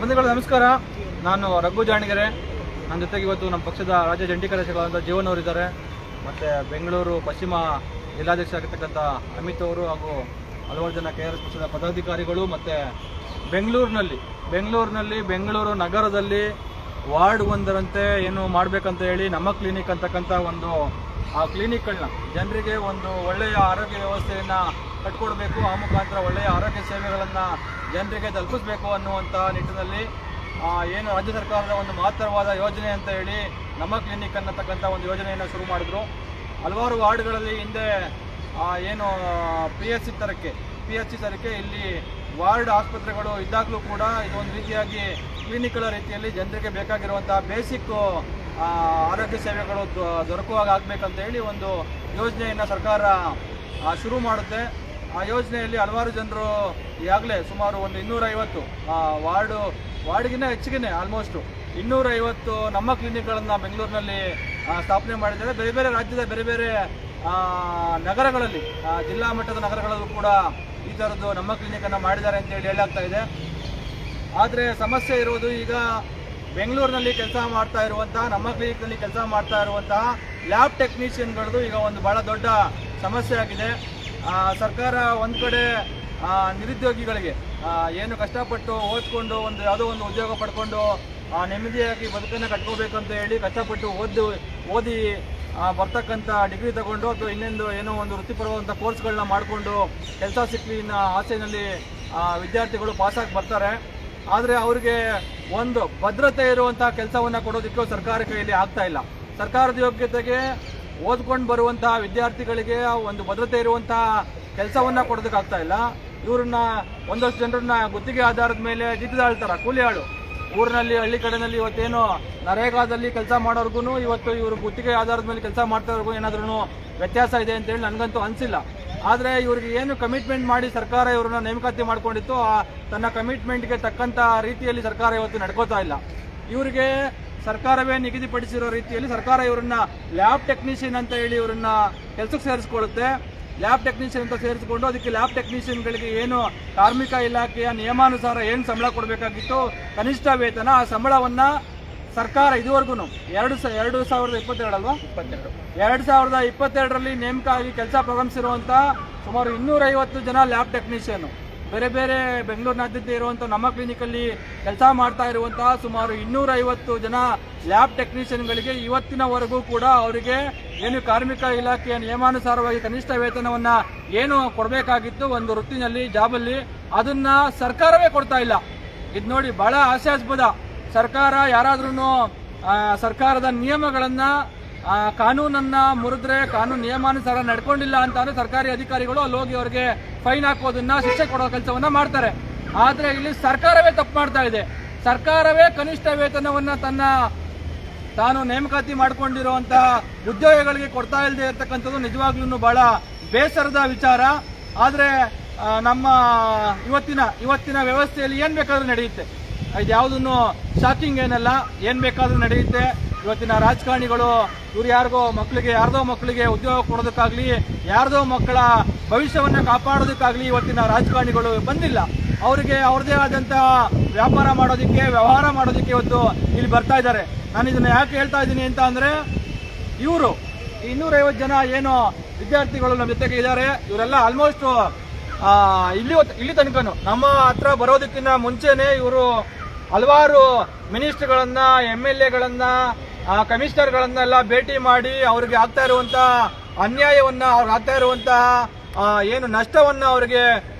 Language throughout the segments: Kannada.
ಬಂಧುಗಳು ನಮಸ್ಕಾರ. ನಾನು ರಘು ಜಾಣಿಗೆರೆ. ನನ್ನ ಜೊತೆಗೆ ಇವತ್ತು ನಮ್ಮ ಪಕ್ಷದ ರಾಜ್ಯ ಜಂಟಿ ಕಾರ್ಯದರ್ಶಿಗಳಾದಂಥ ಜೀವನ್ ಅವರಿದ್ದಾರೆ, ಮತ್ತು ಬೆಂಗಳೂರು ಪಶ್ಚಿಮ ಜಿಲ್ಲಾಧ್ಯಕ್ಷ ಆಗಿರ್ತಕ್ಕಂಥ ಅಮಿತ್ ಅವರು ಹಾಗೂ ಹಲವಾರು ಜನ KRS ಪಕ್ಷದ ಪದಾಧಿಕಾರಿಗಳು. ಮತ್ತು ಬೆಂಗಳೂರು ನಗರದಲ್ಲಿ ವಾರ್ಡ್ ಒಂದರಂತೆ ಏನು ಮಾಡಬೇಕಂತ ಹೇಳಿ ನಮ್ಮ ಕ್ಲಿನಿಕ್ ಅಂತಕ್ಕಂಥ ಒಂದು ಆ ಕ್ಲಿನಿಕ್ಗಳನ್ನ ಜನರಿಗೆ ಒಂದು ಒಳ್ಳೆಯ ಆರೋಗ್ಯ ವ್ಯವಸ್ಥೆಯನ್ನು ಕಟ್ಕೊಡ್ಬೇಕು, ಆ ಮುಖಾಂತರ ಒಳ್ಳೆಯ ಆರೋಗ್ಯ ಸೇವೆಗಳನ್ನು ಜನರಿಗೆ ತಲುಪಿಸಬೇಕು ಅನ್ನುವಂಥ ನಿಟ್ಟಿನಲ್ಲಿ ಏನು ರಾಜ್ಯ ಸರ್ಕಾರದ ಒಂದು ಮಹತ್ತರವಾದ ಯೋಜನೆ ಅಂತ ಹೇಳಿ ನಮ್ಮ ಕ್ಲಿನಿಕ್ ಅನ್ನತಕ್ಕಂಥ ಒಂದು ಯೋಜನೆಯನ್ನು ಶುರು ಮಾಡಿದ್ರು. ಹಲವಾರು ವಾರ್ಡ್ಗಳಲ್ಲಿ ಹಿಂದೆ ಏನು PHC ತರಕ್ಕೆ ಇಲ್ಲಿ ವಾರ್ಡ್ ಆಸ್ಪತ್ರೆಗಳು ಇದ್ದಾಗಲೂ ಕೂಡ ಇದೊಂದು ರೀತಿಯಾಗಿ ಕ್ಲಿನಿಕ್ಗಳ ರೀತಿಯಲ್ಲಿ ಜನರಿಗೆ ಬೇಕಾಗಿರುವಂಥ ಬೇಸಿಕ್ ಆರೋಗ್ಯ ಸೇವೆಗಳು ದೊರಕುವಾಗ ಆಗಬೇಕಂತ ಹೇಳಿ ಒಂದು ಯೋಜನೆಯನ್ನು ಸರ್ಕಾರ ಶುರು ಮಾಡುತ್ತೆ. ಆ ಯೋಜನೆಯಲ್ಲಿ ಹಲವಾರು ಜನರು ಈಗಾಗಲೇ ಸುಮಾರು ಒಂದು 250 ವಾರ್ಡ್ಗಿನ್ನ ಹೆಚ್ಚಿಗೆ ಆಲ್ಮೋಸ್ಟ್ 250 ನಮ್ಮ ಕ್ಲಿನಿಕ್ಗಳನ್ನು ಬೆಂಗಳೂರಿನಲ್ಲಿ ಸ್ಥಾಪನೆ ಮಾಡಿದ್ದಾರೆ. ಬೇರೆ ಬೇರೆ ರಾಜ್ಯದ ಬೇರೆ ಬೇರೆ ನಗರಗಳಲ್ಲಿ, ಜಿಲ್ಲಾ ಮಟ್ಟದ ನಗರಗಳಲ್ಲೂ ಕೂಡ ಈ ಥರದ್ದು ನಮ್ಮ ಕ್ಲಿನಿಕನ್ನು ಮಾಡಿದ್ದಾರೆ ಅಂತೇಳಿ ಹೇಳಲಾಗ್ತಾ ಇದೆ. ಆದರೆ ಸಮಸ್ಯೆ ಇರುವುದು ಈಗ ಬೆಂಗಳೂರಿನಲ್ಲಿ ಕೆಲಸ ಮಾಡ್ತಾ ಇರುವಂತಹ, ನಮ್ಮ ಕ್ಲಿನಿಕ್ನಲ್ಲಿ ಕೆಲಸ ಮಾಡ್ತಾ ಇರುವಂತಹ ಲ್ಯಾಬ್ ಟೆಕ್ನಿಷಿಯನ್ಗಳದ್ದು ಈಗ ಒಂದು ಭಾಳ ದೊಡ್ಡ ಸಮಸ್ಯೆ ಆಗಿದೆ. ಸರ್ಕಾರ ಒಂದು ಕಡೆ ನಿರುದ್ಯೋಗಿಗಳಿಗೆ ಏನು ಕಷ್ಟಪಟ್ಟು ಓದ್ಕೊಂಡು ಯಾವುದೋ ಒಂದು ಉದ್ಯೋಗ ಪಡ್ಕೊಂಡು ನೆಮ್ಮದಿಯಾಗಿ ಬದುಕನ್ನು ಕಟ್ಕೋಬೇಕಂತ ಹೇಳಿ ಕಷ್ಟಪಟ್ಟು ಓದಿ ಬರ್ತಕ್ಕಂಥ ಡಿಗ್ರಿ ತಗೊಂಡು ಅಥವಾ ಇನ್ನೊಂದು ಏನೋ ಒಂದು ವೃತ್ತಿಪರವಾದಂಥ ಕೋರ್ಸ್ಗಳನ್ನ ಮಾಡಿಕೊಂಡು ಕೆಲಸ ಸಿಕ್ಕಲಿ ಅನ್ನೋ ಆಸೆಯಲ್ಲಿ ವಿದ್ಯಾರ್ಥಿಗಳು ಪಾಸಾಗಿ ಬರ್ತಾರೆ. ಆದರೆ ಅವರಿಗೆ ಒಂದು ಭದ್ರತೆ ಇರುವಂಥ ಕೆಲಸವನ್ನು ಕೊಡೋದಕ್ಕೂ ಸರ್ಕಾರ ಕೈಯಲ್ಲಿ ಆಗ್ತಾ ಇಲ್ಲ. ಸರ್ಕಾರದ ಯೋಗ್ಯತೆಗೆ ಓದ್ಕೊಂಡು ಬರುವಂತಹ ವಿದ್ಯಾರ್ಥಿಗಳಿಗೆ ಒಂದು ಭದ್ರತೆ ಇರುವಂತಹ ಕೆಲಸವನ್ನು ಕೊಡೋದಕ್ಕಾಗ್ತಾ ಇಲ್ಲ. ಇವ್ರನ್ನ ಒಂದಷ್ಟು ಜನರನ್ನ ಗುತ್ತಿಗೆ ಆಧಾರದ ಮೇಲೆ ಜಿದ್ದಾಳ್ತಾರ, ಕೂಲಿ ಆಳು. ಊರಿನಲ್ಲಿ ಹಳ್ಳಿ ಕಡೆಯಲ್ಲಿ ಇವತ್ತೇನು ನರೇಗಾದಲ್ಲಿ ಕೆಲಸ ಮಾಡೋರ್ಗು ಇವತ್ತು ಇವರು ಗುತ್ತಿಗೆ ಆಧಾರದ ಮೇಲೆ ಕೆಲಸ ಮಾಡ್ತಾವ್ರಿಗೂ ಏನಾದ್ರೂ ವ್ಯತ್ಯಾಸ ಇದೆ ಅಂತೇಳಿ ನನಗಂತೂ ಅನಿಸಿಲ್ಲ. ಆದರೆ ಇವ್ರಿಗೆ ಏನು ಕಮಿಟ್ಮೆಂಟ್ ಮಾಡಿ ಸರ್ಕಾರ ಇವ್ರನ್ನ ನೇಮಕಾತಿ ಮಾಡ್ಕೊಂಡಿತ್ತು, ತನ್ನ ಕಮಿಟ್ಮೆಂಟ್ಗೆ ತಕ್ಕಂಥ ರೀತಿಯಲ್ಲಿ ಸರ್ಕಾರ ಇವತ್ತು ನಡ್ಕೋತಾ ಇಲ್ಲ. ಇವರಿಗೆ ಸರ್ಕಾರವೇ ನಿಗದಿಪಡಿಸಿರೋ ರೀತಿಯಲ್ಲಿ ಸರ್ಕಾರ ಇವರನ್ನ ಲ್ಯಾಬ್ ಟೆಕ್ನಿಷಿಯನ್ ಅಂತ ಹೇಳಿ ಇವರನ್ನ ಕೆಲಸಕ್ಕೆ ಸೇರಿಸ್ಕೊಳ್ಳುತ್ತೆ. ಲ್ಯಾಬ್ ಟೆಕ್ನಿಷಿಯನ್ ಅಂತ ಸೇರಿಸ್ಕೊಂಡು ಅದಕ್ಕೆ ಲ್ಯಾಬ್ ಟೆಕ್ನಿಷಿಯನ್ಗಳಿಗೆ ಏನು ಕಾರ್ಮಿಕ ಇಲಾಖೆಯ ನಿಯಮಾನುಸಾರ ಏನು ಸಂಬಳ ಕೊಡಬೇಕಾಗಿತ್ತು, ಕನಿಷ್ಠ ವೇತನ, ಆ ಸಂಬಳವನ್ನು ಸರ್ಕಾರ ಇದುವರೆಗೂ 2022 ಅಲ್ವಾ 2022ರಲ್ಲಿ ನೇಮಕ ಆಗಿ ಕೆಲಸ ಪ್ರಾರಂಭಿಸಿರುವಂಥ ಸುಮಾರು 250 ಜನ ಲ್ಯಾಬ್ ಟೆಕ್ನಿಷಿಯನ್, ಬೇರೆ ಬೇರೆ ಬೆಂಗಳೂರಿನಾದ್ಯಂತ ಇರುವಂಥ ನಮ್ಮ ಕ್ಲಿನಿಕಲ್ಲಿ ಕೆಲಸ ಮಾಡ್ತಾ ಇರುವಂತಹ ಸುಮಾರು 250 ಜನ ಲ್ಯಾಬ್ ಟೆಕ್ನಿಷಿಯನ್ಗಳಿಗೆ ಇವತ್ತಿನವರೆಗೂ ಕೂಡ ಅವರಿಗೆ ಏನು ಕಾರ್ಮಿಕ ಇಲಾಖೆಯ ನಿಯಮಾನುಸಾರವಾಗಿ ಕನಿಷ್ಠ ವೇತನವನ್ನು ಏನು ಕೊಡಬೇಕಾಗಿತ್ತು ಒಂದು ವೃತ್ತಿನಲ್ಲಿ, ಜಾಬಲ್ಲಿ, ಅದನ್ನ ಸರ್ಕಾರವೇ ಕೊಡ್ತಾ ಇಲ್ಲ. ಇದು ನೋಡಿ ಬಹಳ ಹಾಸ್ಯಾಸ್ಪದ. ಸರ್ಕಾರ ಯಾರಾದ್ರೂ ಸರ್ಕಾರದ ನಿಯಮಗಳನ್ನು ಕಾನೂನನ್ನ ಮುರಿದ್ರೆ, ಕಾನೂನು ನಿಯಮಾನುಸಾರ ನಡ್ಕೊಂಡಿಲ್ಲ ಅಂತ ಅಂದ್ರೆ ಸರ್ಕಾರಿ ಅಧಿಕಾರಿಗಳು ಅಲ್ಲಿ ಹೋಗಿ ಅವರಿಗೆ ಫೈನ್ ಹಾಕೋದನ್ನ, ಶಿಕ್ಷೆ ಕೊಡೋ ಕೆಲಸವನ್ನ ಮಾಡ್ತಾರೆ. ಆದ್ರೆ ಇಲ್ಲಿ ಸರ್ಕಾರವೇ ತಪ್ಪು ಮಾಡ್ತಾ ಇದೆ. ಸರ್ಕಾರವೇ ಕನಿಷ್ಠ ವೇತನವನ್ನ ತಾನು ನೇಮಕಾತಿ ಮಾಡ್ಕೊಂಡಿರುವಂತಹ ಉದ್ಯೋಗಗಳಿಗೆ ಕೊಡ್ತಾ ಇಲ್ಲದೆ ಇರತಕ್ಕಂಥದ್ದು ನಿಜವಾಗ್ಲೂ ಬಹಳ ಬೇಸರದ ವಿಚಾರ. ಆದ್ರೆ ನಮ್ಮ ಇವತ್ತಿನ ವ್ಯವಸ್ಥೆಯಲ್ಲಿ ಏನ್ ಬೇಕಾದ್ರೂ ನಡೆಯುತ್ತೆ. ಇದು ಯಾವುದನ್ನು ಶಾಕಿಂಗ್ ಏನಲ್ಲ, ಏನ್ ಬೇಕಾದ್ರೂ ನಡೆಯುತ್ತೆ. ಇವತ್ತಿನ ರಾಜಕಾರಣಿಗಳು ಇವ್ರು ಯಾರ್ದೋ ಮಕ್ಕಳಿಗೆ ಉದ್ಯೋಗ ಕೊಡೋದಕ್ಕಾಗ್ಲಿ, ಯಾರ್ದೋ ಮಕ್ಕಳ ಭವಿಷ್ಯವನ್ನ ಕಾಪಾಡೋದಕ್ಕಾಗ್ಲಿ ಇವತ್ತಿನ ರಾಜಕಾರಣಿಗಳು ಬಂದಿಲ್ಲ. ಅವರಿಗೆ ಅವ್ರದೇ ಆದಂತಹ ವ್ಯಾಪಾರ ಮಾಡೋದಕ್ಕೆ, ವ್ಯವಹಾರ ಮಾಡೋದಕ್ಕೆ ಇವತ್ತು ಇಲ್ಲಿ ಬರ್ತಾ ಇದ್ದಾರೆ. ನಾನು ಇದನ್ನ ಯಾಕೆ ಹೇಳ್ತಾ ಇದ್ದೀನಿ ಅಂತ ಅಂದ್ರೆ, ಇವರು 250 ಜನ ಏನು ವಿದ್ಯಾರ್ಥಿಗಳು ನಮ್ಮ ಜೊತೆಗೆ ಇದ್ದಾರೆ, ಇವರೆಲ್ಲ ಆಲ್ಮೋಸ್ಟ್ ಇಲ್ಲಿ ತನಕನು ನಮ್ಮ ಹತ್ರ ಬರೋದಕ್ಕಿಂತ ಮುಂಚೆನೆ ಇವರು ಹಲವಾರು ಮಿನಿಸ್ಟರ್ಗಳನ್ನ, MLAಗಳನ್ನ, ಕಮಿಷನರ್ಗಳನ್ನೆಲ್ಲ ಭೇಟಿ ಮಾಡಿ ಅವ್ರಿಗೆ ಆಗ್ತಾ ಇರುವಂತ ಅನ್ಯಾಯವನ್ನ, ಅವ್ರಿಗೆ ಆಗ್ತಾ ಇರುವಂತ ಏನು ನಷ್ಟವನ್ನ ಅವರಿಗೆ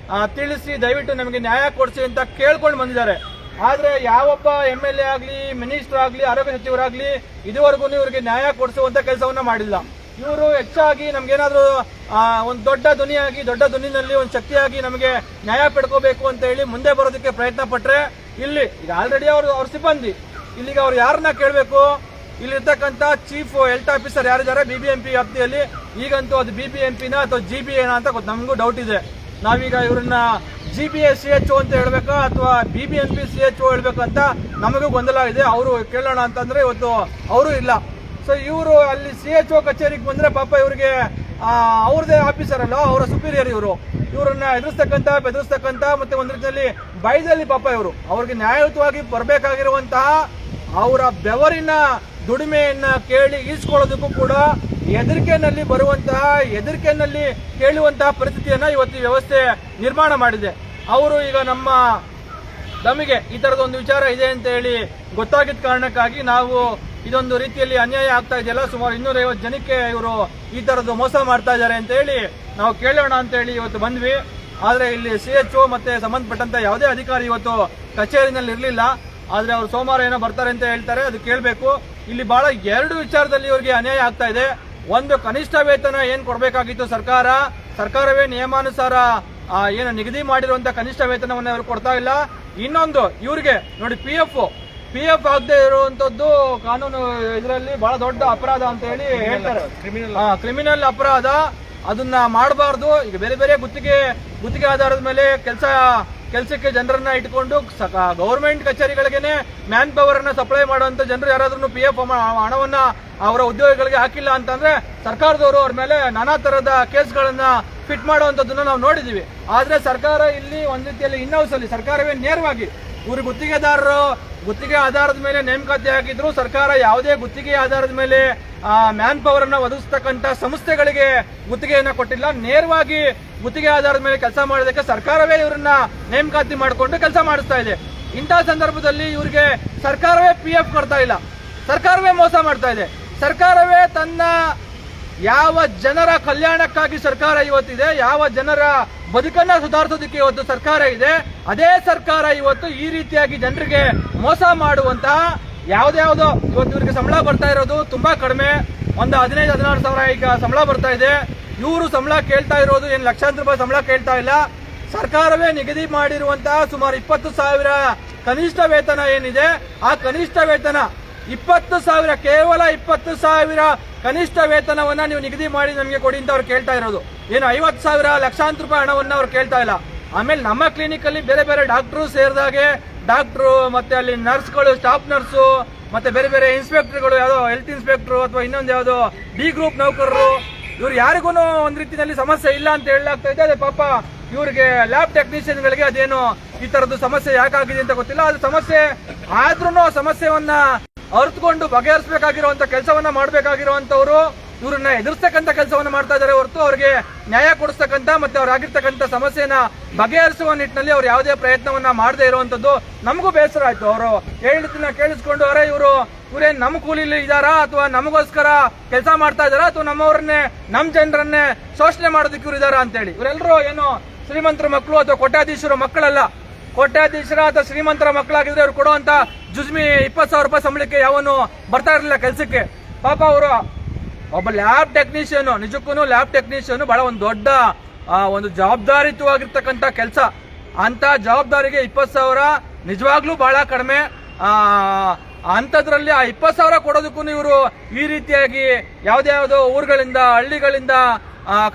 ತಿಳಿಸಿ ದಯವಿಟ್ಟು ನಮಗೆ ನ್ಯಾಯ ಕೊಡಿಸಿ ಅಂತ ಕೇಳ್ಕೊಂಡು ಬಂದಿದ್ದಾರೆ. ಆದ್ರೆ ಯಾವೊಬ್ಬ MLA ಆಗ್ಲಿ, ಮಿನಿಸ್ಟರ್ ಆಗ್ಲಿ, ಆರೋಗ್ಯ ಸಚಿವರಾಗ್ಲಿ ಇದುವರೆಗೂ ಇವರಿಗೆ ನ್ಯಾಯ ಕೊಡಿಸುವಂತ ಕೆಲಸವನ್ನ ಮಾಡಿಲ್ಲ. ಇವರು ಹೆಚ್ಚಾಗಿ ನಮ್ಗೇನಾದ್ರೂ ಒಂದು ದೊಡ್ಡ ಧ್ವನಿನಲ್ಲಿ ಒಂದು ಶಕ್ತಿಯಾಗಿ ನಮಗೆ ನ್ಯಾಯ ಪಡ್ಕೋಬೇಕು ಅಂತ ಹೇಳಿ ಮುಂದೆ ಬರೋದಕ್ಕೆ ಪ್ರಯತ್ನ ಪಟ್ರೆ, ಇಲ್ಲಿ ಈಗ ಆಲ್ರೆಡಿ ಅವ್ರ ಸಿಬ್ಬಂದಿ ಇಲ್ಲಿಗೆ ಅವ್ರು ಯಾರನ್ನ ಕೇಳಬೇಕು, ಇಲ್ಲಿರ್ತಕ್ಕಂಥ ಚೀಫ್ ಹೆಲ್ತ್ ಆಫೀಸರ್ ಯಾರಿದ್ದಾರೆ BBMP ವ್ಯಾಪ್ತಿಯಲ್ಲಿ, ಈಗಂತೂ ಅದು BBMPನ ಅಥವಾ GBA ಅಂತ ನಮಗೂ ಡೌಟ್ ಇದೆ. ನಾವೀಗ ಇವ್ರನ್ನ GBA CHO ಅಂತ ಹೇಳ್ಬೇಕಾ ಅಥವಾ BBMP CHO ಹೇಳ್ಬೇಕಂತ ನಮಗೂ ಗೊಂದಲ ಇದೆ. ಅವರು ಕೇಳೋಣ ಅಂತಂದ್ರೆ ಇವತ್ತು ಅವರು ಇಲ್ಲ. ಸೊ ಇವರು ಅಲ್ಲಿ CHO ಕಚೇರಿಗೆ ಬಂದ್ರೆ ಪಾಪ ಇವ್ರಿಗೆ ಅವ್ರದೇ ಆಫೀಸರ್ ಅಲ್ಲ, ಅವರ ಸುಪೀರಿಯರ್ ಇವರು. ಇವರನ್ನ ಎದುರಿಸ್ತಕ್ಕಂತ ಬೆದರಿಸ್ತಕ್ಕಂತ ಮತ್ತೆ ಒಂದ್ ರೀತಿಯಲ್ಲಿ ಬೈದಲ್ಲಿ ಪಾಪ ಇವರು ಅವ್ರಿಗೆ ನ್ಯಾಯಯುತವಾಗಿ ಬರಬೇಕಾಗಿರುವಂತಹ ಅವರ ಬೆವರಿನ ದುಡಿಮೆಯನ್ನ ಕೇಳಿ ಈಸ್ಕೊಳ್ಳೋದಕ್ಕೂ ಕೂಡ ಹೆದರಿಕೆಯಲ್ಲಿ ಕೇಳುವಂತಹ ಪರಿಸ್ಥಿತಿಯನ್ನ ಇವತ್ತು ಈ ವ್ಯವಸ್ಥೆ ನಿರ್ಮಾಣ ಮಾಡಿದೆ. ಅವರು ಈಗ ನಮಗೆ ಈ ತರದೊಂದು ವಿಚಾರ ಇದೆ ಅಂತ ಹೇಳಿ ಗೊತ್ತಾಗಿದ್ದ ಕಾರಣಕ್ಕಾಗಿ ನಾವು ಇದೊಂದು ರೀತಿಯಲ್ಲಿ ಅನ್ಯಾಯ ಆಗ್ತಾ ಇದೆಯಲ್ಲ, ಸುಮಾರು 250 ಜನಕ್ಕೆ ಇವರು ಈ ತರದ್ದು ಮೋಸ ಮಾಡ್ತಾ ಇದ್ದಾರೆ ಅಂತ ಹೇಳಿ ನಾವು ಕೇಳೋಣ ಅಂತ ಹೇಳಿ ಇವತ್ತು ಬಂದ್ವಿ. ಆದ್ರೆ ಇಲ್ಲಿ CHO ಮತ್ತೆ ಸಂಬಂಧಪಟ್ಟಂತ ಯಾವುದೇ ಅಧಿಕಾರಿ ಇವತ್ತು ಕಚೇರಿನಲ್ಲಿ ಇರಲಿಲ್ಲ. ಆದ್ರೆ ಅವರು ಸೋಮವಾರ ಏನೋ ಬರ್ತಾರೆ ಅಂತ ಹೇಳ್ತಾರೆ, ಅದು ಕೇಳಬೇಕು. ಇಲ್ಲಿ ಬಹಳ 2 ವಿಚಾರದಲ್ಲಿ ಇವರಿಗೆ ಅನ್ಯಾಯ ಆಗ್ತಾ ಇದೆ. ಒಂದು, ಕನಿಷ್ಠ ವೇತನ ಏನ್ ಕೊಡಬೇಕಾಗಿತ್ತು ಸರ್ಕಾರವೇ ನಿಯಮಾನುಸಾರ ಏನು ನಿಗದಿ ಮಾಡಿರುವಂತಹ ಕನಿಷ್ಠ ವೇತನವನ್ನು ಅವರು ಕೊಡ್ತಾ ಇಲ್ಲ. ಇನ್ನೊಂದು, ಇವರಿಗೆ ನೋಡಿ PF ಆಗದೆ ಇರುವಂತದ್ದು ಕಾನೂನು ಇದರಲ್ಲಿ ಬಹಳ ದೊಡ್ಡ ಅಪರಾಧ ಅಂತ ಹೇಳಿ ಹೇಳ್ತಾರೆ. ಕ್ರಿಮಿನಲ್ ಅಪರಾಧ, ಅದನ್ನ ಮಾಡಬಾರ್ದು. ಈಗ ಬೇರೆ ಬೇರೆ ಗುತ್ತಿಗೆ ಆಧಾರದ ಮೇಲೆ ಕೆಲಸಕ್ಕೆ ಜನರನ್ನ ಇಟ್ಕೊಂಡು ಗವರ್ಮೆಂಟ್ ಕಚೇರಿಗಳಿಗೆನೆ ಮ್ಯಾನ್ ಪವರ್ ಅನ್ನ ಸಪ್ಲೈ ಮಾಡುವಂತ ಜನರು ಯಾರಾದ್ರೂ PF ಹಣವನ್ನ ಅವರ ಉದ್ಯೋಗಿಗಳಿಗೆ ಹಾಕಿಲ್ಲ ಅಂತಂದ್ರೆ ಸರ್ಕಾರದವರು ಅವ್ರ ಮೇಲೆ ನಾನಾ ತರದ ಕೇಸ್ಗಳನ್ನ ಫಿಟ್ ಮಾಡುವಂತದನ್ನ ನಾವು ನೋಡಿದೀವಿ. ಆದ್ರೆ ಸರ್ಕಾರ ಇಲ್ಲಿ ಒಂದ್ ರೀತಿಯಲ್ಲಿ ಇನ್ಹೌಸ್ ಅಲ್ಲಿ ಸರ್ಕಾರವೇ ನೇರವಾಗಿ ಇವರು ಗುತ್ತಿಗೆ ಆಧಾರದ ಮೇಲೆ ನೇಮಕಾತಿ ಹಾಕಿದ್ರು. ಸರ್ಕಾರ ಯಾವುದೇ ಗುತ್ತಿಗೆ ಆಧಾರದ ಮೇಲೆ ಮ್ಯಾನ್ ಪವರ್ ಅನ್ನ ಒದಗಿಸ್ತಕ್ಕಂತ ಸಂಸ್ಥೆಗಳಿಗೆ ಗುತ್ತಿಗೆಯನ್ನ ಕೊಟ್ಟಿಲ್ಲ. ನೇರವಾಗಿ ಗುತ್ತಿಗೆ ಆಧಾರದ ಮೇಲೆ ಕೆಲಸ ಮಾಡೋದಕ್ಕೆ ಸರ್ಕಾರವೇ ಇವರನ್ನ ನೇಮಕಾತಿ ಮಾಡಿಕೊಂಡು ಕೆಲಸ ಮಾಡಿಸ್ತಾ ಇದೆ. ಇಂತಹ ಸಂದರ್ಭದಲ್ಲಿ ಇವರಿಗೆ ಸರ್ಕಾರವೇ PF ಕೊಡ್ತಾ ಇಲ್ಲ, ಸರ್ಕಾರವೇ ಮೋಸ ಮಾಡ್ತಾ ಇದೆ. ಸರ್ಕಾರವೇ ತನ್ನ ಯಾವ ಜನರ ಕಲ್ಯಾಣಕ್ಕಾಗಿ ಸರ್ಕಾರ ಇವತ್ತಿದೆ, ಯಾವ ಜನರ ಬದುಕನ್ನ ಸುಧಾರಿಸೋದಕ್ಕೆ ಇವತ್ತು ಸರ್ಕಾರ ಇದೆ, ಅದೇ ಸರ್ಕಾರ ಇವತ್ತು ಈ ರೀತಿಯಾಗಿ ಜನರಿಗೆ ಮೋಸ ಮಾಡುವಂತಹ ಯಾವ್ದಾವ್ದೋ ಇವತ್ತು ಇವರಿಗೆ ಸಂಬಳ ಬರ್ತಾ ಇರೋದು ತುಂಬಾ ಕಡಿಮೆ, ಒಂದು 15-16 ಸಾವಿರ ಈಗ ಸಂಬಳ ಬರ್ತಾ ಇದೆ. ಇವರು ಸಂಬಳ ಕೇಳ್ತಾ ಇರೋದು ಏನು ಲಕ್ಷಾಂತರ ರೂಪಾಯಿ ಸಂಬಳ ಕೇಳ್ತಾ ಇಲ್ಲ. ಸರ್ಕಾರವೇ ನಿಗದಿ ಮಾಡಿರುವಂತಹ ಸುಮಾರು 20,000 ಕನಿಷ್ಠ ವೇತನ ಏನಿದೆ, ಆ ಕನಿಷ್ಠ ವೇತನ 20,000, ಕೇವಲ 20,000 ಕನಿಷ್ಠ ವೇತನವನ್ನ ನೀವು ನಿಗದಿ ಮಾಡಿ ನಮಗೆ ಕೊಡಿ ಅಂತ ಅವ್ರು ಕೇಳ್ತಾ ಇರೋದು. ಏನು 50,000 ಲಕ್ಷಾಂತರ ರೂಪಾಯಿ ಹಣವನ್ನ ಅವ್ರು ಕೇಳ್ತಾ ಇಲ್ಲ. ಆಮೇಲೆ ನಮ್ಮ ಕ್ಲಿನಿಕ್ ಅಲ್ಲಿ ಬೇರೆ ಬೇರೆ ಡಾಕ್ಟರ್ ಸೇರಿದಾಗೆ ಡಾಕ್ಟರು ಮತ್ತೆ ಅಲ್ಲಿ ನರ್ಸ್ಗಳು, ಸ್ಟಾಫ್ ನರ್ಸು ಮತ್ತೆ ಬೇರೆ ಬೇರೆ ಇನ್ಸ್ಪೆಕ್ಟರ್ಗಳು, ಯಾವುದೋ ಹೆಲ್ತ್ ಇನ್ಸ್ಪೆಕ್ಟರ್ ಅಥವಾ ಇನ್ನೊಂದು ಯಾವುದೋ D ಗ್ರೂಪ್ ನೌಕರರು, ಇವ್ರು ಯಾರಿಗೂ ಒಂದ್ ರೀತಿಯಲ್ಲಿ ಸಮಸ್ಯೆ ಇಲ್ಲ ಅಂತ ಹೇಳಲಾಗ್ತಾ ಇದೆ. ಅದೇ ಪಾಪ ಇವರಿಗೆ ಲ್ಯಾಬ್ ಟೆಕ್ನಿಷಿಯನ್ ಗಳಿಗೆ ಅದೇನು ಈ ತರದ್ದು ಸಮಸ್ಯೆ ಯಾಕಾಗಿದೆ ಅಂತ ಗೊತ್ತಿಲ್ಲ. ಅದು ಸಮಸ್ಯೆ ಆದ್ರೂ ಆ ಸಮಸ್ಯೆಯನ್ನ ಅರ್ಥಕೊಂಡು ಬಗೆಹರಿಸಬೇಕಾಗಿರುವಂತ ಕೆಲಸವನ್ನ ಮಾಡಬೇಕಾಗಿರುವಂತವ್ರು ಇವ್ರನ್ನ ಎದುರಿಸ್ತಕ್ಕಂಥ ಕೆಲಸವನ್ನ ಮಾಡ್ತಾ ಇದ್ದಾರೆ ಹೊರತು ಅವ್ರಿಗೆ ನ್ಯಾಯ ಕೊಡಿಸ್ತಕ್ಕಂಥ ಮತ್ತೆ ಅವ್ರಾಗಿರ್ತಕ್ಕಂಥ ಸಮಸ್ಯೆನ ಬಗೆಹರಿಸುವ ನಿಟ್ಟಿನಲ್ಲಿ ಅವ್ರು ಯಾವುದೇ ಪ್ರಯತ್ನವನ್ನ ಮಾಡದೇ ಇರುವಂತದ್ದು ನಮಗೂ ಬೇಸರ ಆಯ್ತು. ಅವರು ಹೇಳಿದ್ದನ್ನ ಕೇಳಿಸ್ಕೊಂಡು ಅವರೇ ಇವ್ರೇನ್ ನಮ್ಮ ಕೂಲಿಲಿ ಇದಾರಾ ಅಥವಾ ನಮಗೋಸ್ಕರ ಕೆಲಸ ಮಾಡ್ತಾ ಇದಾರಾ ಅಥವಾ ನಮ್ಮವ್ರನ್ನೇ ನಮ್ಮ ಜನರನ್ನೇ ಶೋಷಣೆ ಮಾಡೋದಕ್ಕೆ ಇವ್ರು ಇದಾರಾ ಅಂತ ಹೇಳಿ. ಇವರೆಲ್ಲರೂ ಏನು ಶ್ರೀಮಂತರ ಮಕ್ಕಳು ಅಥವಾ ಕೋಟ್ಯಾಧೀಶರ ಮಕ್ಕಳಲ್ಲ. ಕೋಟ್ಯಾಧೀಶರ ಅಥವಾ ಶ್ರೀಮಂತರ ಮಕ್ಕಳಾಗಿದ್ರೆ ಅವ್ರು ಕೊಡುವಂತ ಜುಜ್ಮಿ 20,000 ರೂಪಾಯಿ ಸಂಬಳಕ್ಕೆ ಯಾವನು ಬರ್ತಾ ಇರಲಿಲ್ಲ ಕೆಲಸಕ್ಕೆ. ಪಾಪ ಅವರು ಒಬ್ಬ ಲ್ಯಾಬ್ ಟೆಕ್ನಿಷಿಯನ್, ನಿಜಕ್ಕೂ ಲ್ಯಾಬ್ ಟೆಕ್ನಿಷಿಯನ್ ಬಹಳ ಒಂದು ದೊಡ್ಡ ಒಂದು ಜವಾಬ್ದಾರಿಯುತವಾಗಿರ್ತಕ್ಕಂಥ ಕೆಲಸ. ಅಂತ ಜವಾಬ್ದಾರಿಗೆ 20,000 ನಿಜವಾಗ್ಲೂ ಬಹಳ ಕಡಿಮೆ. ಅಂತದ್ರಲ್ಲಿ ಆ 20,000 ಕೊಡೋದಕ್ಕೂ ಇವರು ಈ ರೀತಿಯಾಗಿ ಯಾವ್ದಾವ್ದೋ ಊರುಗಳಿಂದ ಹಳ್ಳಿಗಳಿಂದ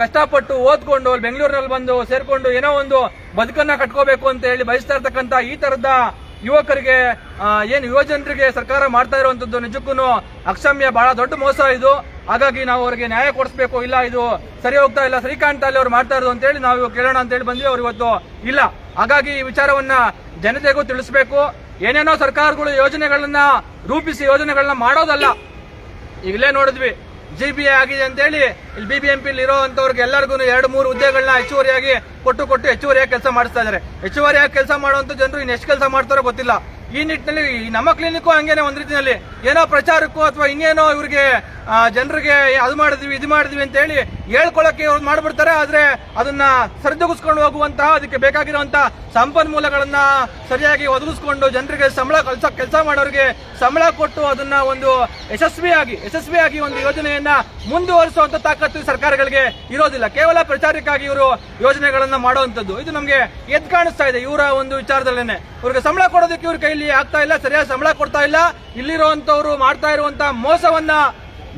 ಕಷ್ಟಪಟ್ಟು ಓದ್ಕೊಂಡು ಬೆಂಗಳೂರಿನಲ್ಲಿ ಬಂದು ಸೇರ್ಕೊಂಡು ಏನೋ ಒಂದು ಬದುಕನ್ನ ಕಟ್ಕೋಬೇಕು ಅಂತ ಹೇಳಿ ಬಯಸ್ತಾ ಇರ್ತಕ್ಕಂಥ ಈ ತರದ ಯುವಕರಿಗೆ ಏನು ಯುವಜನರಿಗೆ ಸರ್ಕಾರ ಮಾಡ್ತಾ ಇರುವಂತದ್ದು ನಿಜಕ್ಕೂ ಅಕ್ಷಮ್ಯ, ಬಹಳ ದೊಡ್ಡ ಮೋಸ ಇದು. ಹಾಗಾಗಿ ನಾವು ಅವರಿಗೆ ನ್ಯಾಯ ಕೊಡಿಸ್ಬೇಕು. ಇಲ್ಲ ಇದು ಸರಿ ಹೋಗ್ತಾ ಇಲ್ಲ, ಸರಿ ಕಾಣ್ತಾ ಇಲ್ಲ ಅವ್ರು ಮಾಡ್ತಾ ಇರೋದು ಅಂತ ಹೇಳಿ ನಾವು ಕೇಳೋಣ ಅಂತ ಹೇಳಿ ಬಂದ್ವಿ. ಅವ್ರು ಇವತ್ತು ಇಲ್ಲ. ಹಾಗಾಗಿ ಈ ವಿಚಾರವನ್ನ ಜನತೆಗೂ ತಿಳಿಸಬೇಕು. ಏನೇನೋ ಸರ್ಕಾರಗಳು ಯೋಜನೆಗಳನ್ನ ರೂಪಿಸಿ ಯೋಜನೆಗಳನ್ನ ಮಾಡೋದಲ್ಲ. ಈಗಲೇ ನೋಡಿದ್ವಿ GBA ಆಗಿದೆ ಅಂತ ಹೇಳಿ ಇಲ್ಲಿ BBMP ಇರೋಂತವ್ರಿಗೆ ಎಲ್ಲರಿಗೂ 2-3 ಹುದ್ದೆಗಳನ್ನ ಹೆಚ್ಚುವರಿಯಾಗಿ ಕೊಟ್ಟು ಹೆಚ್ಚುವರಿಯಾಗಿ ಕೆಲಸ ಮಾಡಿಸ್ತಾ ಇದ್ದಾರೆ. ಹೆಚ್ಚುವರಿಯಾಗಿ ಕೆಲಸ ಮಾಡುವಂತ ಜನರು ಇನ್ನು ಎಷ್ಟು ಕೆಲಸ ಮಾಡ್ತಾರೋ ಗೊತ್ತಿಲ್ಲ. ಈ ನಿಟ್ಟಿನಲ್ಲಿ ನಮ್ಮ ಕ್ಲಿನಿಕ್ ಹಂಗೇನೆ ಒಂದ್ ರೀತಿಯಲ್ಲಿ ಏನೋ ಪ್ರಚಾರಕ್ಕೂ ಅಥವಾ ಇನ್ನೇನೋ ಇವ್ರಿಗೆ ಜನರಿಗೆ ಅದು ಮಾಡಿದ್ವಿ ಇದು ಮಾಡಿದ್ವಿ ಅಂತ ಹೇಳಿ ಹೇಳ್ಕೊಳಕ್ಕೆ ಇವ್ರು ಮಾಡ್ಬಿಡ್ತಾರೆ. ಆದ್ರೆ ಅದನ್ನ ಸರಿದೂಗಿಸ್ಕೊಂಡು ಹೋಗುವಂತಹ ಅದಕ್ಕೆ ಬೇಕಾಗಿರುವಂತಹ ಸಂಪನ್ಮೂಲಗಳನ್ನ ಸರಿಯಾಗಿ ಒದಗಿಸ್ಕೊಂಡು ಜನರಿಗೆ ಕೆಲಸ ಮಾಡೋರಿಗೆ ಸಂಬಳ ಕೊಟ್ಟು ಅದನ್ನ ಒಂದು ಯಶಸ್ವಿಯಾಗಿ ಒಂದು ಯೋಜನೆಯನ್ನ ಮುಂದುವರಿಸುವಂತ ತಾಕತ್ತು ಸರ್ಕಾರಗಳಿಗೆ ಇರೋದಿಲ್ಲ. ಕೇವಲ ಪ್ರಚಾರಕ್ಕಾಗಿ ಇವರು ಯೋಜನೆಗಳನ್ನ ಮಾಡುವಂತದ್ದು ಇದು ನಮ್ಗೆ ಎದ್ದು ಕಾಣಿಸ್ತಾ ಇದೆ. ಇವರ ಒಂದು ವಿಚಾರದಲ್ಲೇನೆ ಇವ್ರಿಗೆ ಸಂಬಳ ಕೊಡೋದಕ್ಕೆ ಇವ್ರ ಕೈಲಿ ಆಗ್ತಾ ಇಲ್ಲ, ಸರಿಯಾಗಿ ಸಂಬಳ ಕೊಡ್ತಾ ಇಲ್ಲ. ಇಲ್ಲಿರುವಂತವ್ರು ಮಾಡ್ತಾ ಇರುವಂತಹ ಮೋಸವನ್ನ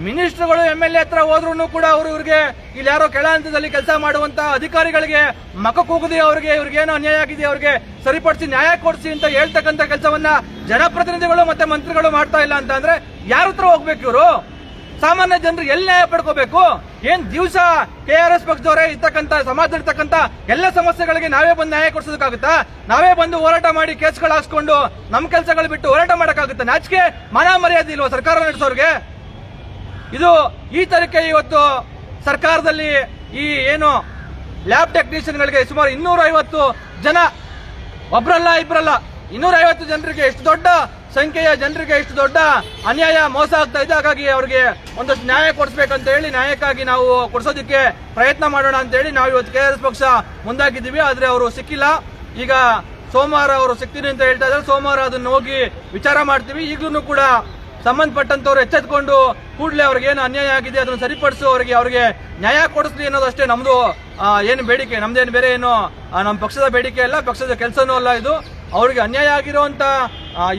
ಮಿನಿಸ್ಟರ್ಗಳು MLA ಹತ್ರ ಹೋದ್ರು ಕೂಡ ಇವ್ರಿಗೆ ಇಲ್ಲಿ ಯಾರೋ ಕೆಳ ಹಂತದಲ್ಲಿ ಕೆಲಸ ಮಾಡುವಂತ ಅಧಿಕಾರಿಗಳಿಗೆ ಮಕ ಕೂಗದೆ ಇವ್ರಿಗೇನೋ ಅನ್ಯಾಯ ಆಗಿದೆ ಅವ್ರಿಗೆ ಸರಿಪಡಿಸಿ ನ್ಯಾಯ ಕೊಡಿಸಿ ಅಂತ ಹೇಳ್ತಕ್ಕಂಥ ಕೆಲಸವನ್ನ ಜನಪ್ರತಿನಿಧಿಗಳು ಮತ್ತೆ ಮಂತ್ರಿಗಳು ಮಾಡ್ತಾ ಇಲ್ಲ ಅಂತ ಅಂದ್ರೆ ಯಾರ ಹತ್ರ ಹೋಗ್ಬೇಕು ಇವರು? ಸಾಮಾನ್ಯ ಜನರಿಗೆ ಎಲ್ಲಿ ನ್ಯಾಯ ಪಡ್ಕೋಬೇಕು? ಏನ್ ದಿವಸ KRS ಪಕ್ಷದವರೇ ಇರ್ತಕ್ಕಂಥ ಸಮಾಜದಲ್ಲಿರ್ತಕ್ಕಂಥ ಎಲ್ಲ ಸಮಸ್ಯೆಗಳಿಗೆ ನಾವೇ ಬಂದು ನ್ಯಾಯ ಕೊಡಿಸೋದಕ್ಕಾಗುತ್ತಾ? ನಾವೇ ಬಂದು ಹೋರಾಟ ಮಾಡಿ ಕೇಸ್ಗಳು ಹಾಕ್ಸ್ಕೊಂಡು ನಮ್ಮ ಕೆಲಸಗಳು ಬಿಟ್ಟು ಹೋರಾಟ ಮಾಡಕ್ಕಾಗುತ್ತಾ? ನಾಚಿಕೆ ಮಾನ ಮರ್ಯಾದೆ ಇಲ್ವಾ ಸರ್ಕಾರ ನಡೆಸೋರ್ಗೆ? ಇದು ಈ ತರಕ್ಕೆ ಇವತ್ತು ಸರ್ಕಾರದಲ್ಲಿ ಈ ಏನು ಲ್ಯಾಬ್ ಟೆಕ್ನಿಷಿಯನ್ಗಳಿಗೆ ಸುಮಾರು 250 ಜನ, ಒಬ್ರಲ್ಲ ಇಬ್ರಲ್ಲ 250 ಜನರಿಗೆ ಎಷ್ಟು ದೊಡ್ಡ ಸಂಖ್ಯೆಯ ಜನರಿಗೆ ಎಷ್ಟು ದೊಡ್ಡ ಅನ್ಯಾಯ ಮೋಸ ಆಗ್ತಾ ಇದೆ. ಹಾಗಾಗಿ ಅವ್ರಿಗೆ ಒಂದಷ್ಟು ನ್ಯಾಯ ಕೊಡಿಸ್ಬೇಕಂತ ಹೇಳಿ ನ್ಯಾಯಕ್ಕಾಗಿ ನಾವು ಕೊಡಿಸೋದಕ್ಕೆ ಪ್ರಯತ್ನ ಮಾಡೋಣ ಅಂತ ಹೇಳಿ ನಾವು ಇವತ್ತು KRS ಪಕ್ಷ ಮುಂದಾಗಿದ್ದೀವಿ. ಆದ್ರೆ ಅವರು ಸಿಕ್ಕಿಲ್ಲ. ಈಗ ಸೋಮವಾರ ಅವರು ಸಿಗ್ತೀನಿ ಅಂತ ಹೇಳ್ತಾ ಇದ್ದಾರೆ. ಸೋಮವಾರ ಅದನ್ನ ಹೋಗಿ ವಿಚಾರ ಮಾಡ್ತೀವಿ. ಈಗಲೂ ಕೂಡ ಸಂಬಂಧಪಟ್ಟಂತವ್ರು ಎಚ್ಚೆತ್ಕೊಂಡು ಕೂಡಲೇ ಅವ್ರಿಗೆ ಏನು ಅನ್ಯಾಯ ಆಗಿದೆ ಅದನ್ನು ಸರಿಪಡಿಸು, ಅವ್ರಿಗೆ ನ್ಯಾಯ ಕೊಡಿಸ್ಲಿ ಅನ್ನೋದಷ್ಟೇ ನಮ್ದು ಏನು ಬೇಡಿಕೆ. ನಮ್ದೇನು ಬೇರೆ ಏನು ನಮ್ಮ ಪಕ್ಷದ ಬೇಡಿಕೆ ಅಲ್ಲ, ಪಕ್ಷದ ಕೆಲಸನೂ ಅಲ್ಲ ಇದು. ಅವ್ರಿಗೆ ಅನ್ಯಾಯ ಆಗಿರುವಂತ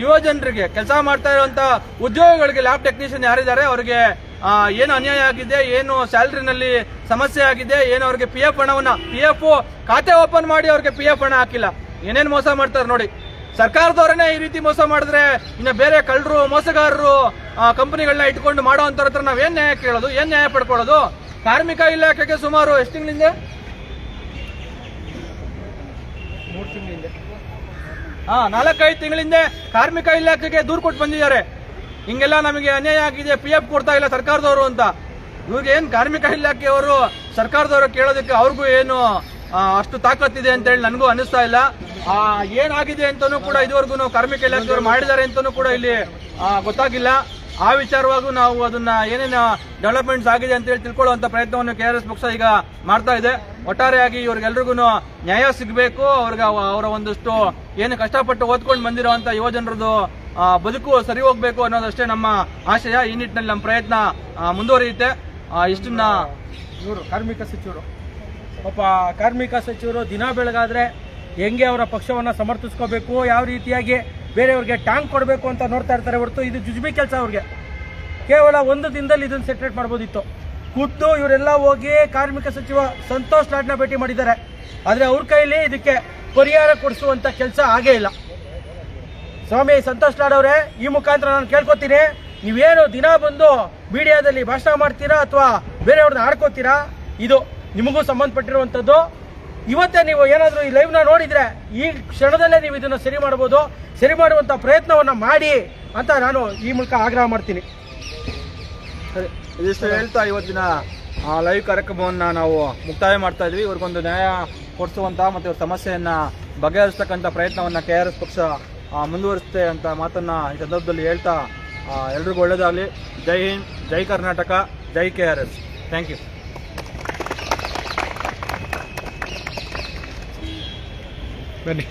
ಯುವ ಜನರಿಗೆ, ಕೆಲಸ ಮಾಡ್ತಾ ಇರುವಂತ ಉದ್ಯೋಗಿಗಳಿಗೆ, ಲ್ಯಾಬ್ ಟೆಕ್ನಿಷಿಯನ್ ಯಾರಿದ್ದಾರೆ ಅವ್ರಿಗೆ ಏನು ಅನ್ಯಾಯ ಆಗಿದೆ, ಏನು ಸ್ಯಾಲರಿನಲ್ಲಿ ಸಮಸ್ಯೆ ಆಗಿದೆ, ಏನು ಅವ್ರಿಗೆ PF ಹಣವನ್ನ PF ಖಾತೆ ಓಪನ್ ಮಾಡಿ ಅವ್ರಿಗೆ PF ಹಣ ಹಾಕಿಲ್ಲ, ಏನೇನು ಮೋಸ ಮಾಡ್ತಾರೆ ನೋಡಿ. ಸರ್ಕಾರದವರನ್ನೇ ಈ ರೀತಿ ಮೋಸ ಮಾಡಿದ್ರೆ ಇನ್ನು ಬೇರೆ ಕಳ್ಳರು ಮೋಸಗಾರರು ಕಂಪನಿಗಳನ್ನ ಇಟ್ಕೊಂಡು ಮಾಡೋ ಅಂತರ ಹತ್ರ ನಾವ್ ಏನ್ ನ್ಯಾಯ ಕೇಳೋದು, ಏನ್ ನ್ಯಾಯ ಪಡ್ಕೊಳ್ಳೋದು? ಕಾರ್ಮಿಕ ಇಲಾಖೆಗೆ ಸುಮಾರು ಎಷ್ಟು ತಿಂಗಳಿಂದ 4-5 ತಿಂಗಳಿಂದ ಕಾರ್ಮಿಕ ಇಲಾಖೆಗೆ ದೂರು ಕೊಟ್ಟು ಬಂದಿದ್ದಾರೆ. ಹಿಂಗೆಲ್ಲ ನಮಗೆ ಅನ್ಯಾಯ ಆಗಿದೆ, PF ಕೊಡ್ತಾ ಇಲ್ಲ ಸರ್ಕಾರದವರು ಅಂತ. ಇವ್ರಿಗೆ ಏನ್ ಕಾರ್ಮಿಕ ಇಲಾಖೆಯವರು ಸರ್ಕಾರದವರು ಕೇಳೋದಕ್ಕೆ ಅವ್ರಿಗೂ ಏನು ಅಷ್ಟು ತಾಕತ್ತಿದೆ ಅಂತ ಹೇಳಿ ನನಗೂ ಅನಿಸ್ತಾ ಇಲ್ಲ. ಏನಾಗಿದೆ ಅಂತಾನೂ ಕೂಡ ಇದುವರೆಗೂ ಕಾರ್ಮಿಕ ಇಲಾಖೆಯವರು ಮಾಡಿದ್ದಾರೆ ಅಂತಾನೂ ಕೂಡ ಇಲ್ಲಿ ಗೊತ್ತಾಗಿಲ್ಲ. ಆ ವಿಚಾರವಾಗೂ ನಾವು ಅದನ್ನ ಏನೇನು ಡೆವಲಪ್ಮೆಂಟ್ಸ್ ಆಗಿದೆ ಅಂತ ಹೇಳಿ ತಿಳ್ಕೊಳ್ಳುವಂತ ಪ್ರಯತ್ನವನ್ನು KRS ಪಕ್ಷ ಈಗ ಮಾಡ್ತಾ ಇದೆ. ಒಟ್ಟಾರೆಯಾಗಿ ಇವ್ರಿಗೆಲ್ರಿಗೂ ನ್ಯಾಯ ಸಿಗಬೇಕು. ಅವರ ಒಂದಷ್ಟು ಏನು ಕಷ್ಟಪಟ್ಟು ಓದ್ಕೊಂಡು ಬಂದಿರುವಂತ ಯುವ ಜನರದು ಬದುಕು ಸರಿ ಹೋಗ್ಬೇಕು ಅನ್ನೋದಷ್ಟೇ ನಮ್ಮ ಆಶಯ. ಈ ನಿಟ್ಟಿನಲ್ಲಿ ನಮ್ಮ ಪ್ರಯತ್ನ ಮುಂದುವರಿಯುತ್ತೆ. ಇಷ್ಟನ್ನ ಇವರು ಕಾರ್ಮಿಕ ಸಚಿವರು, ಪಾಪ ಕಾರ್ಮಿಕ ಸಚಿವರು ದಿನ ಬೆಳಗಾದ್ರೆ ಹೆಂಗೆ ಅವರ ಪಕ್ಷವನ್ನ ಸಮರ್ಥಿಸ್ಕೋಬೇಕು, ಯಾವ ರೀತಿಯಾಗಿ ಬೇರೆಯವ್ರಿಗೆ ಟ್ಯಾಂಕ್ ಕೊಡಬೇಕು ಅಂತ ನೋಡ್ತಾ ಇರ್ತಾರೆ ಹೊರತು ಇದು ಜುಜುಬಿ ಕೆಲಸ. ಅವ್ರಿಗೆ ಕೇವಲ ಒಂದು ದಿನದಲ್ಲಿ ಇದನ್ನು ಸೆಟ್ರೇಟ್ ಮಾಡ್ಬೋದಿತ್ತು. ಖುದ್ದು ಇವರೆಲ್ಲ ಹೋಗಿ ಕಾರ್ಮಿಕ ಸಚಿವ ಸಂತೋಷ್ ಲಾಡ್ನ ಭೇಟಿ ಮಾಡಿದ್ದಾರೆ. ಆದರೆ ಅವ್ರ ಕೈಲಿ ಇದಕ್ಕೆ ಪರಿಹಾರ ಕೊಡಿಸುವಂತ ಕೆಲಸ ಆಗೇ ಇಲ್ಲ. ಸ್ವಾಮಿ ಸಂತೋಷ್ ಲಾಡ್ ಅವರೇ, ಈ ಮುಖಾಂತರ ನಾನು ಕೇಳ್ಕೊತೀನಿ, ನೀವೇನು ದಿನ ಬಂದು ಮೀಡಿಯಾದಲ್ಲಿ ಭಾಷಣ ಮಾಡ್ತೀರಾ ಅಥವಾ ಬೇರೆಯವ್ರನ್ನ ಆಡ್ಕೋತೀರಾ? ಇದು ನಿಮಗೂ ಸಂಬಂಧಪಟ್ಟಿರುವಂಥದ್ದು. ಇವತ್ತೇ ನೀವು ಏನಾದರೂ ಈ ಲೈವ್ನ ನೋಡಿದ್ರೆ ಈ ಕ್ಷಣದಲ್ಲೇ ನೀವು ಇದನ್ನು ಸರಿ ಮಾಡಬಹುದು. ಸರಿ ಮಾಡುವಂಥ ಪ್ರಯತ್ನವನ್ನು ಮಾಡಿ ಅಂತ ನಾನು ಈ ಮೂಲಕ ಆಗ್ರಹ ಮಾಡ್ತೀನಿ. ಇದಿಷ್ಟು ಹೇಳ್ತಾ ಇವತ್ತಿನ ಲೈವ್ ಕಾರ್ಯಕ್ರಮವನ್ನು ನಾವು ಮುಕ್ತಾಯ ಮಾಡ್ತಾ ಇದ್ವಿ. ಇವ್ರಿಗೊಂದು ನ್ಯಾಯ ಕೊಡಿಸುವಂತ ಮತ್ತು ಇವ್ರ ಸಮಸ್ಯೆಯನ್ನ ಬಗೆಹರಿಸ್ತಕ್ಕಂಥ ಪ್ರಯತ್ನವನ್ನು KRS ಪಕ್ಷ ಮುಂದುವರಿಸುತ್ತೆ ಅಂತ ಮಾತನ್ನ ಈ ಸಂದರ್ಭದಲ್ಲಿ ಹೇಳ್ತಾ ಎಲ್ರಿಗೂ ಒಳ್ಳೆಯದಾಗಲಿ. ಜೈ ಹಿಂದ್, ಜೈ ಕರ್ನಾಟಕ, ಜೈ KRS. Thank you. ಬನ್ನಿ.